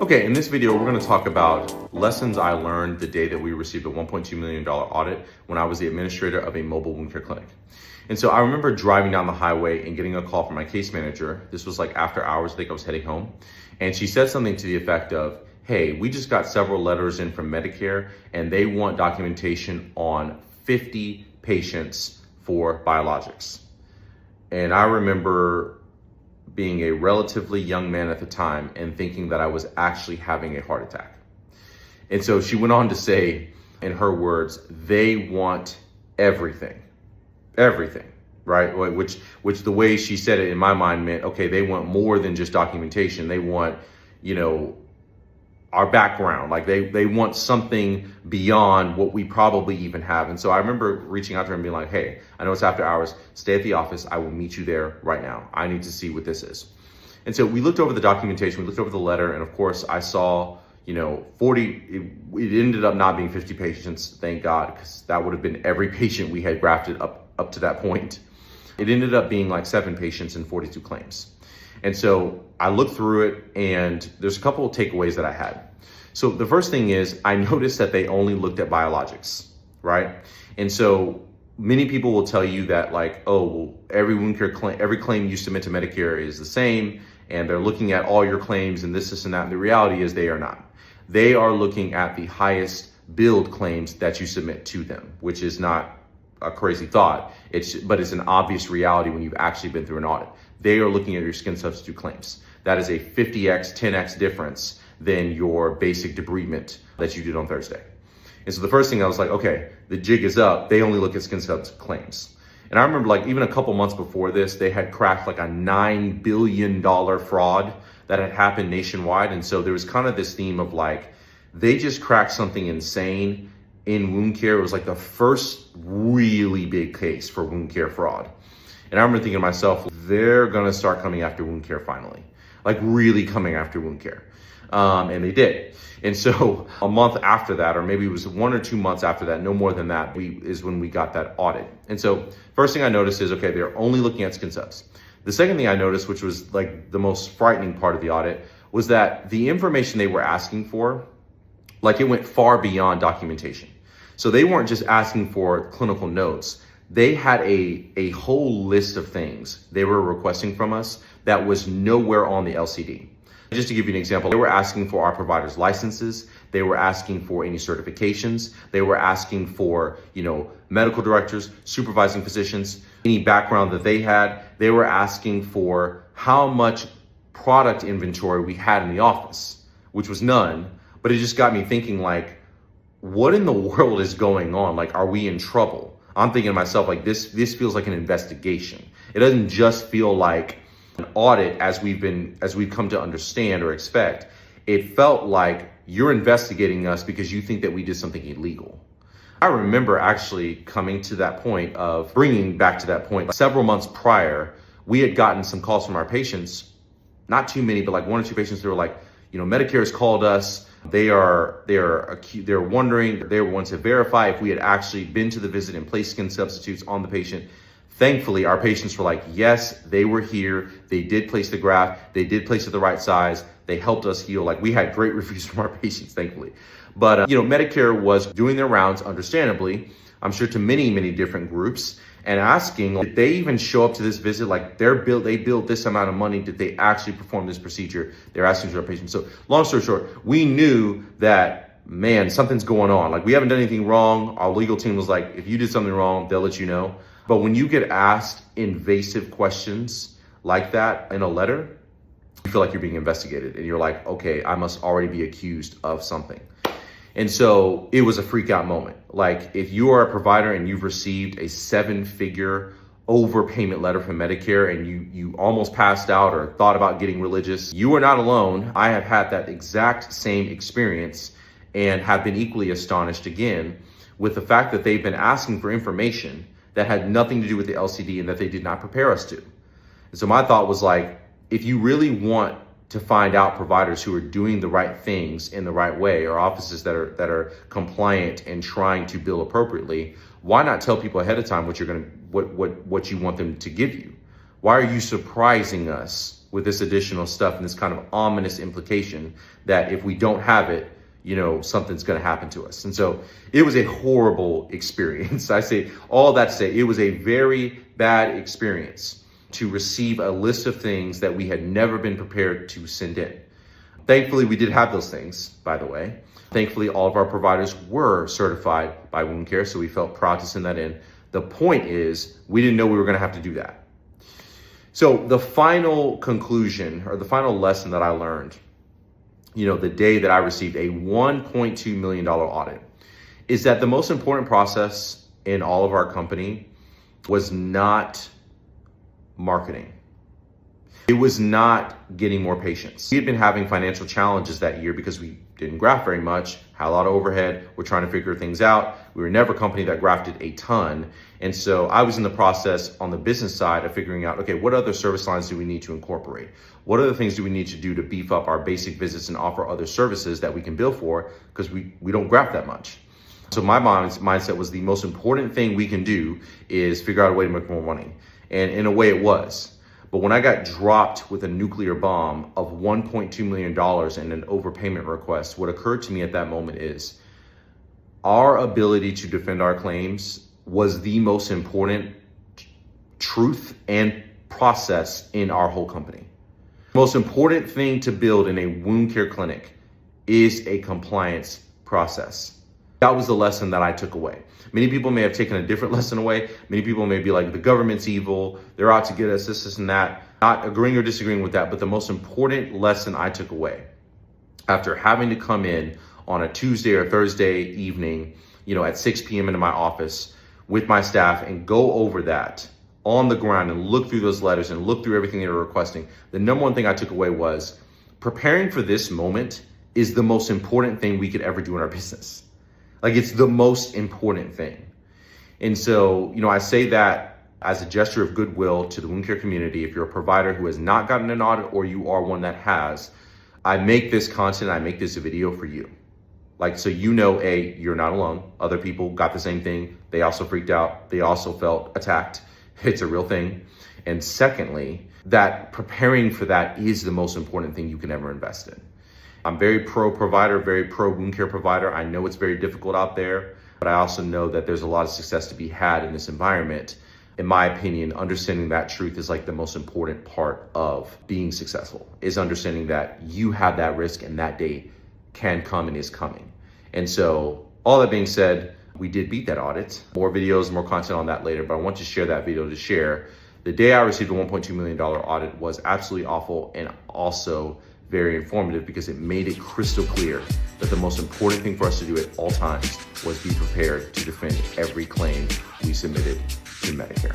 Okay, in this video, we're gonna talk about lessons I learned the day that we received a $1.2 million audit when I was the administrator of a mobile wound care clinic. And so I remember driving down the highway and getting a call from my case manager. This was like after hours, I think I was heading home. And she said something to the effect of, hey, we just got several letters in from Medicare and they want documentation on 50 patients for biologics. And I remember being a relatively young man at the time and thinking that I was actually having a heart attack. And so she went on to say, in her words, they want everything, right? Which the way she said it in my mind meant, okay, they want more than just documentation. They want, our background, like they want something beyond what we probably even have. And so I remember reaching out to her and being like, hey, I know it's after hours, stay at the office. I will meet you there right now. I need to see what this is. And so we looked over the documentation, we looked over the letter, and of course I saw, 40, it ended up not being 50 patients, thank God, because that would have been every patient we had grafted up to that point. It ended up being like 7 patients and 42 claims. And so I looked through it and there's a couple of takeaways that I had. So the first thing is I noticed that they only looked at biologics, right? And so many people will tell you that like, oh, well, every wound care claim, every claim you submit to Medicare is the same and they're looking at all your claims and this and that. And the reality is they are not. They are looking at the highest billed claims that you submit to them, which is not a crazy thought, but it's an obvious reality when you've actually been through an audit. They are looking at your skin substitute claims. That is a 50x, 10x difference than your basic debridement that you did on Thursday. And so the first thing I was like, okay, the jig is up. They only look at skin substitute claims. And I remember like even a couple months before this, they had cracked like a $9 billion fraud that had happened nationwide. And so there was kind of this theme of like, they just cracked something insane in wound care. It was like the first really big case for wound care fraud. And I remember thinking to myself, they're gonna start coming after wound care finally, like really coming after wound care. And they did. And so a month after that, or maybe it was 1 or 2 months after that, no more than that, is when we got that audit. And so first thing I noticed is, okay, they're only looking at skin subs. The second thing I noticed, which was like the most frightening part of the audit, was that the information they were asking for, like it went far beyond documentation. So they weren't just asking for clinical notes. They had a whole list of things they were requesting from us that was nowhere on the LCD. Just to give you an example, they were asking for our providers' licenses. They were asking for any certifications. They were asking for, medical directors, supervising physicians, any background that they had. They were asking for how much product inventory we had in the office, which was none. But it just got me thinking like, what in the world is going on? Like, are we in trouble? I'm thinking to myself, like this feels like an investigation. It doesn't just feel like an audit as we've come to understand or expect. It felt like you're investigating us because you think that we did something illegal. I remember actually coming to that point of bringing back to that point, like several months prior, we had gotten some calls from our patients, not too many, but like 1 or 2 patients. They were like, Medicare has called us. They're wondering, they want to verify if we had actually been to the visit and placed skin substitutes on the patient. Thankfully, our patients were like, yes, they were here. They did place the graft. They did place it the right size. They helped us heal. Like we had great reviews from our patients, thankfully. But, Medicare was doing their rounds, understandably, I'm sure to many, many different groups and asking, did they even show up to this visit? Like they billed this amount of money. Did they actually perform this procedure? They're asking to our patients. So long story short, we knew that, man, something's going on. Like we haven't done anything wrong. Our legal team was like, if you did something wrong, they'll let you know. But when you get asked invasive questions like that in a letter, you feel like you're being investigated and you're like, okay, I must already be accused of something. And so it was a freak out moment. Like if you are a provider and you've received a 7-figure overpayment letter from Medicare and you almost passed out or thought about getting religious, you are not alone. I have had that exact same experience and have been equally astonished again with the fact that they've been asking for information that had nothing to do with the LCD and that they did not prepare us to. And so my thought was like, if you really want to find out providers who are doing the right things in the right way or offices that are compliant and trying to bill appropriately, why not tell people ahead of time what you want them to give you? Why are you surprising us with this additional stuff and this kind of ominous implication that if we don't have it, something's going to happen to us. And so it was a horrible experience. I say all that to say it was a very bad experience to receive a list of things that we had never been prepared to send in. Thankfully, we did have those things, by the way. Thankfully, all of our providers were certified by Wound Care, so we felt proud to send that in. The point is, we didn't know we were going to have to do that. So the final conclusion or the final lesson that I learned, the day that I received a $1.2 million audit, is that the most important process in all of our company was not marketing. It was not getting more patients. We had been having financial challenges that year because we didn't graft very much, had a lot of overhead. We're trying to figure things out. We were never a company that grafted a ton. And so I was in the process on the business side of figuring out, okay, what other service lines do we need to incorporate? What other things do we need to do to beef up our basic visits and offer other services that we can bill for? Because we don't graft that much. So my mindset was the most important thing we can do is figure out a way to make more money. And in a way it was. But when I got dropped with a nuclear bomb of $1.2 million and an overpayment request, what occurred to me at that moment is our ability to defend our claims was the most important truth and process in our whole company. The most important thing to build in a wound care clinic is a compliance process. That was the lesson that I took away. Many people may have taken a different lesson away. Many people may be like, the government's evil, they're out to get us, this and that. Not agreeing or disagreeing with that, but the most important lesson I took away after having to come in on a Tuesday or Thursday evening, at 6 p.m. into my office with my staff and go over that on the ground and look through those letters and look through everything they were requesting. The number one thing I took away was preparing for this moment is the most important thing we could ever do in our business. Like, it's the most important thing. And so, I say that as a gesture of goodwill to the wound care community. If you're a provider who has not gotten an audit or you are one that has, I make this content, I make this video for you. So you're not alone. Other people got the same thing. They also freaked out. They also felt attacked. It's a real thing. And secondly, that preparing for that is the most important thing you can ever invest in. I'm very pro provider, very pro wound care provider. I know it's very difficult out there, but I also know that there's a lot of success to be had in this environment. In my opinion, understanding that truth is the most important part of being successful, is understanding that you have that risk and that day can come and is coming. And so all that being said, we did beat that audit. More videos, more content on that later, but I want to share that video to share. The day I received a $1.2 million audit was absolutely awful and also very informative because it made it crystal clear that the most important thing for us to do at all times was be prepared to defend every claim we submitted to Medicare.